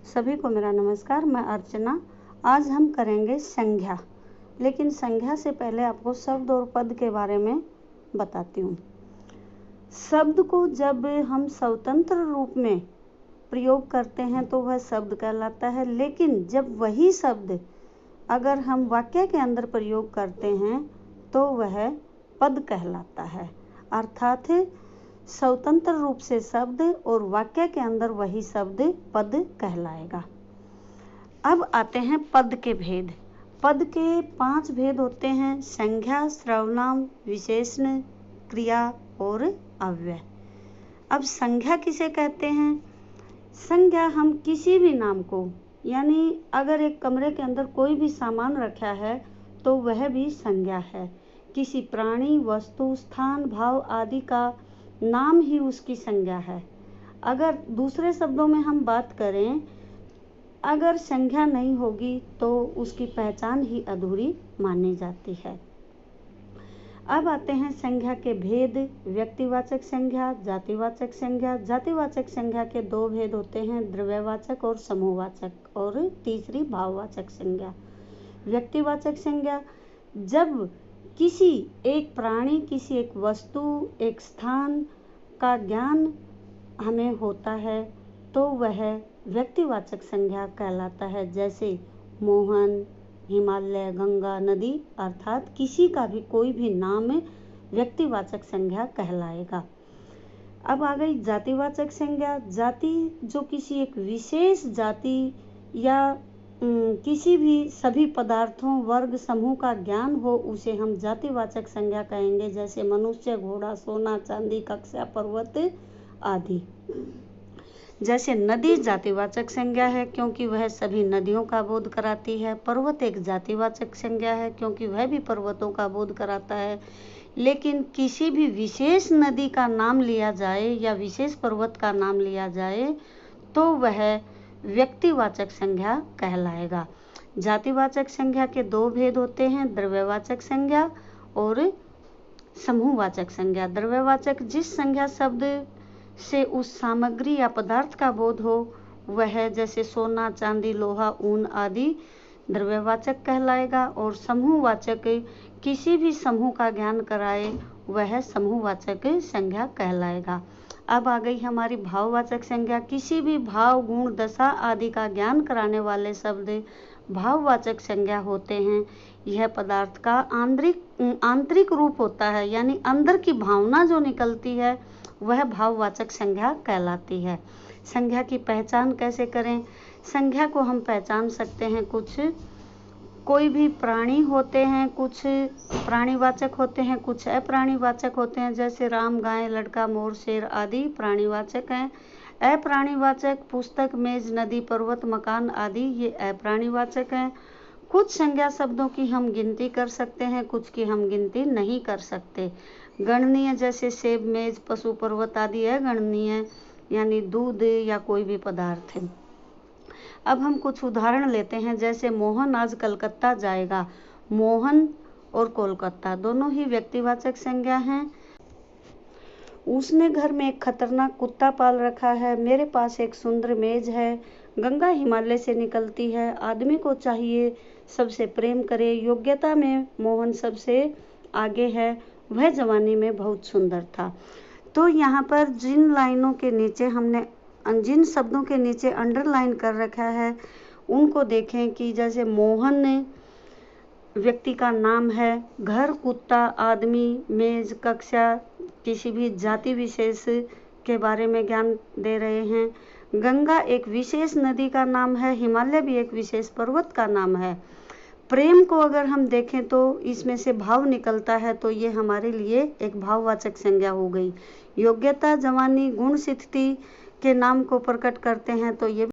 सभी को मेरा नमस्कार। मैं अर्चना। आज हम करेंगे संज्ञा, लेकिन संज्ञा से पहले आपको शब्द और पद के बारे में बताती हूँ। शब्द को जब हम स्वतंत्र रूप में प्रयोग करते हैं तो वह शब्द कहलाता है, लेकिन जब वही शब्द अगर हम वाक्य के अंदर प्रयोग करते हैं तो वह पद कहलाता है। अर्थात स्वतंत्र रूप से शब्द और वाक्य के अंदर वही शब्द पद कहलाएगा। अब आते हैं पद के भेद। पद के 5 भेद होते हैं: संज्ञा, सर्वनाम, विशेषण, क्रिया और अव्यय। अब संज्ञा किसे कहते हैं? संज्ञा हम किसी भी नाम को, यानी अगर एक कमरे के अंदर कोई भी सामान रखा है तो वह भी संज्ञा है। किसी प्राणी, वस्तु, स्थान, भाव आदि का नाम ही उसकी संज्ञा है। अगर दूसरे शब्दों में हम बात करें, अगर संज्ञा नहीं होगी तो उसकी पहचान ही अधूरी मानी जाती है। अब आते हैं संज्ञा के भेद। व्यक्तिवाचक संज्ञा, जातिवाचक संज्ञा। जातिवाचक संज्ञा के 2 भेद होते हैं: द्रव्यवाचक और समूहवाचक, और तीसरी भाववाचक संज्ञा। व्यक्तिवाचक संज्ञा जब किसी एक प्राणी, किसी एक वस्तु, एक स्थान का ज्ञान हमें होता है तो वह व्यक्तिवाचक संज्ञा कहलाता है। जैसे मोहन, हिमालय, गंगा, नदी, अर्थात किसी का भी कोई भी नाम व्यक्तिवाचक संज्ञा कहलाएगा। अब आ गई जातिवाचक संज्ञा। जाति जो किसी एक विशेष जाति या किसी भी सभी पदार्थों, वर्ग, समूह का ज्ञान हो, उसे हम जातिवाचक संज्ञा कहेंगे। जैसे मनुष्य, घोड़ा, सोना, चांदी, कक्षा, पर्वत आदि। जैसे नदी जातिवाचक संज्ञा है क्योंकि वह सभी नदियों का बोध कराती है। पर्वत एक जातिवाचक संज्ञा है क्योंकि वह भी पर्वतों का बोध कराता है। लेकिन किसी भी विशेष नदी का नाम लिया जाए या विशेष पर्वत का नाम लिया जाए तो वह व्यक्तिवाचक संज्ञा कहलाएगा। जातिवाचक संज्ञा के 2 भेद होते हैं: द्रव्यवाचक संज्ञा और समूहवाचक संज्ञा। द्रव्यवाचक जिस संज्ञा शब्द से उस सामग्री या पदार्थ का बोध हो, वह जैसे सोना, चांदी, लोहा, ऊन आदि द्रव्यवाचक कहलाएगा। और समूहवाचक किसी भी समूह का ज्ञान कराए, वह समूहवाचक संज्ञा कहलाएगा। अब आ गई हमारी भाववाचक संज्ञा। किसी भी भाव, गुण, दशा आदि का ज्ञान कराने वाले शब्द भाववाचक संज्ञा होते हैं। यह पदार्थ का आंतरिक रूप होता है, यानी अंदर की भावना जो निकलती है वह भाववाचक संज्ञा कहलाती है। संज्ञा की पहचान कैसे करें? संज्ञा को हम पहचान सकते हैं। कोई भी प्राणी होते हैं, कुछ प्राणीवाचक होते हैं, कुछ अप्राणीवाचक होते हैं। जैसे राम, गाय, लड़का, मोर, शेर आदि प्राणीवाचक हैं। अप्राणीवाचक पुस्तक, मेज, नदी, पर्वत, मकान आदि ये अप्राणीवाचक हैं। कुछ संज्ञा शब्दों की हम गिनती कर सकते हैं, कुछ की हम गिनती नहीं कर सकते। गणनीय जैसे सेब, मेज, पशु, पर्वत आदि अगणनीय, यानी दूध या कोई भी पदार्थ है। अब हम कुछ उदाहरण लेते हैं। जैसे मोहन आज कलकत्ता जाएगा। मोहन और कोलकाता दोनों ही व्यक्तिवाचक संज्ञा हैं। उसने घर में एक खतरनाक कुत्ता पाल रखा है। मेरे पास एक सुंदर मेज है। गंगा हिमालय से निकलती है। आदमी को चाहिए सबसे प्रेम करे। योग्यता में मोहन सबसे आगे है। वह जवानी में बहुत सुंदर था। तो यहाँ पर जिन लाइनों के नीचे हमने, जिन शब्दों के नीचे अंडरलाइन कर रखा है, उनको देखें कि जैसे मोहन व्यक्ति का नाम है, घर, कुत्ता, आदमी, मेज, कक्षा किसी भी जाति विशेष के बारे में ज्ञान दे रहे हैं। गंगा एक विशेष नदी का नाम है। हिमालय भी एक विशेष पर्वत का नाम है। प्रेम को अगर हम देखें तो इसमें से भाव निकलता है, तो ये हमारे लिए एक भाववाचक संज्ञा हो गई। योग्यता, जवानी, गुण, स्थिति के नाम को प्रकट करते हैं तो ये